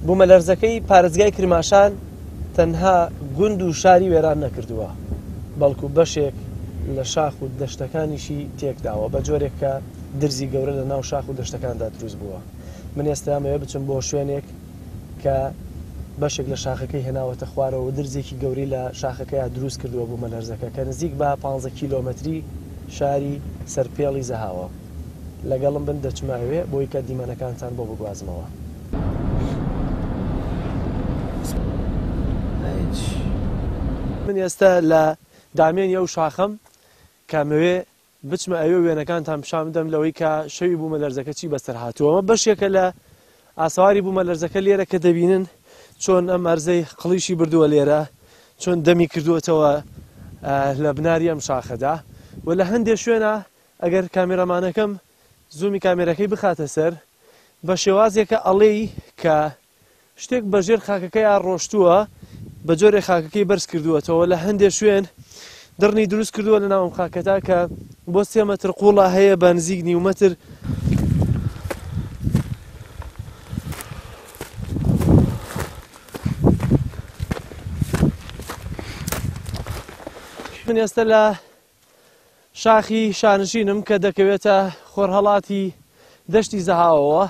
بوومەلەرزەکەی پارێزگای کرماشان تەنها گوند و شاری وێران نەکردووە، بەڵکو بەشێک لە شاخ و دەشتەکانیشی تێکداوە بە جۆرێک کە درزی گەورە لە ناو شاخ و دەشتەکاندا دروست بووە. من ئێستا ئەمەوێ بچم بۆ شوێنێک کە بەشێک لە شاخەکەی هێناوەتە خوارەوە و درزێکی گەوری لە شاخەکەیان دروست کردووە بوومەلەرزەکە کە نزیک بە 15 کیلۆمەتری شاری سەرپێڵی زەهاوە. لەگەڵم بن دەچماوێ بۆی کە دیمەنەکانتان بۆ بگوازمەوە. من ئێستا لە دامێنی ئەو شاخەم کامەوێ بچمە ئەوێ وێنەکانتان پیشان بدەم لەوەی کە شەوی بوومەلەرزەکە چی بەسەر هاتووە. ئەمە بەشێکە لە ئاسواری بوومەلەرزەکە لێرە کە دەبینن چۆن ئەم ئەرزەی قڵیشی بردووە لێرە، چۆن دەمی کردووەتەوە لە بناری ئەم شاخەدا و لە هەندێک شوێنە ئەگەر کامێرەمانەکەم زوومی کامێرەکەی بخاتە سەر بە شێوازێکە ئەڵێی کە شتێک بەژێر خاکەکەیان ڕۆشتووە بە جۆرێ خاکەکەی بەرز کردووەتەوە. لە هەندێک شوێن دڕنی دروست کردووە لە ناوم خاکەتا کە بۆ 3 مەتر قوڵە هەیە بە نزیک نیو مەتر. من ئێستا لە شاخی شانشینم کە دەکەوێتە خۆرهەڵاتی دەشتی زەهاوەوە.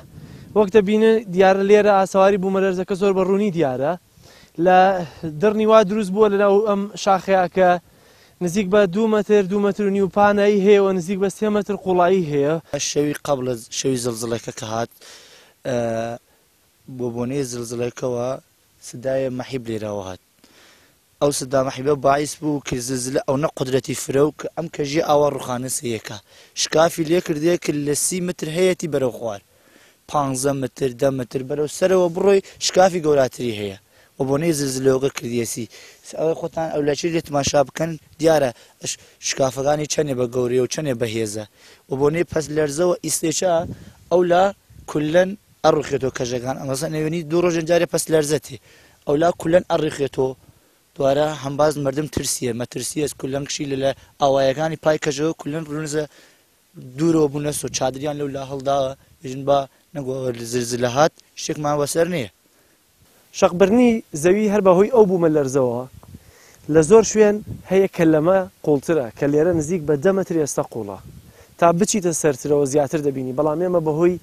وەک دەبینن دیارە لێرە ئاسەواری بوومەلەرزەکە زۆر بەڕوونی دیارە. لە دڕنی وا دروست بووە لەناو ئەم شاخەیە کە نزیک بە 2 مەتر 2 مەتر و نیو پانایی هەیەەوە، نزیک بە 3 مەتر قوڵایی هەیە. شەوی قبل شەوی زلزلەکە کە هات بۆ بۆنەی زلزلەکەەوە سدایە مەحیب لێرەوە هات. ئەو سدا مەحیبە باعیس بوو کە زلزلە ئەو نە قودرەتی فرە و کە ئەم کەژی ئاوا ڕوخانە سەیەکە شکافی لێ کردەیە کە لە 30 متر هەیەی بەرەو خوار 15 متر 10 متر بەرەو سەرەوە بڕۆی شکافی گەوراتری هەیە و بۆنەی زلزلەوەکە کردیەسی. ئەوەی خۆتان ئەو لاچی لێ تماشا بکەن دیارە شکافەکانی چەندێ بە گەورەیە و چەندێ بەهێزە و بۆنەی پەس لەرزەوە ئیسێچە ئەو لا کولەن ئەڕوخێتەوە کەژەکان ئەمەسە نەوێنی 2 ڕۆژ جارێ پەس لەرزەتی ئەو لا کولەن ئەڕیخێتەوە دوارە هەمباز مردم ترسیە مەترسیە کولەن کشی لە ئاوایەکانی پای کەژەوە کولەن ڕونزە دوورەوە بوونە سۆ چادریان لەو لا هەڵداوە بژن بە نەگوە زلزلە هات شتێکمان وەسەر نییە. شەقبرنی زەوی هەر بەهۆی ئەو بوومەلەرزەوە لە زۆر شوێن هەیە کە لەمە قوڵترە کە لێرە نزیک بە 10 مەتر ئێستا قوڵە تا بچیتە سەرترەوە زیاتر دەبینی. بەڵام ئێمە بەهۆی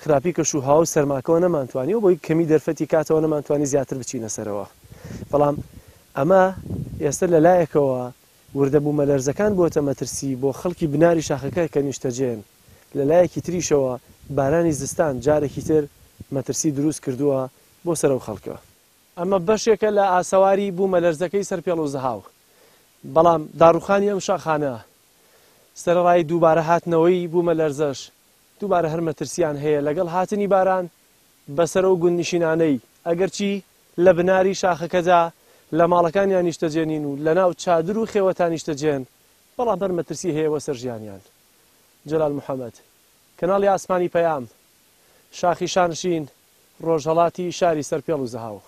خراپی کەشوها و سەرماکەوە نەمانتوانی و بۆی کەمی دەرفەتی کاتەوە نەمانتوانی زیاتر بچینە سەرەوە. بەڵام ئەمە ئێستا لەلایەکەوە وردە بوومەلەرزەکان بۆتە مەترسی بۆ خەڵکی بناری شاخەکە کە نیشتەجێن. لەلایەکی تریشەوە بارانی زستان جارێکی تر مەترسی دروست کردووە بۆ سەرەو خەڵکەوە. ئەمە بەشێکە لە ئاسەواری بوومەلەرزەکەی سەرپێڵ و زەهاو. بەڵام داڕوخانی ئەم شاخانە سەرڕای دووبارە هاتنەوەی بوومەلەرزەش دووبارە هەر مەترسیان هەیە لەگەڵ هاتنی باران بەسەر و گوندنشینانەی ئەگەرچی لە بناری شاخەکەدا لە ماڵەکانیان نیشتەجێنین و لە ناو چادر و خێوەتان نیشتەجێن، بەڵام هەر مەترسی هەیەوە سەر ژیانیان. جەلال محەممەد، کەناڵی ئاسمانی پەیام، شاخی شانشین، ڕۆژهەڵاتی شاری سەرپێڵ و زەهاو.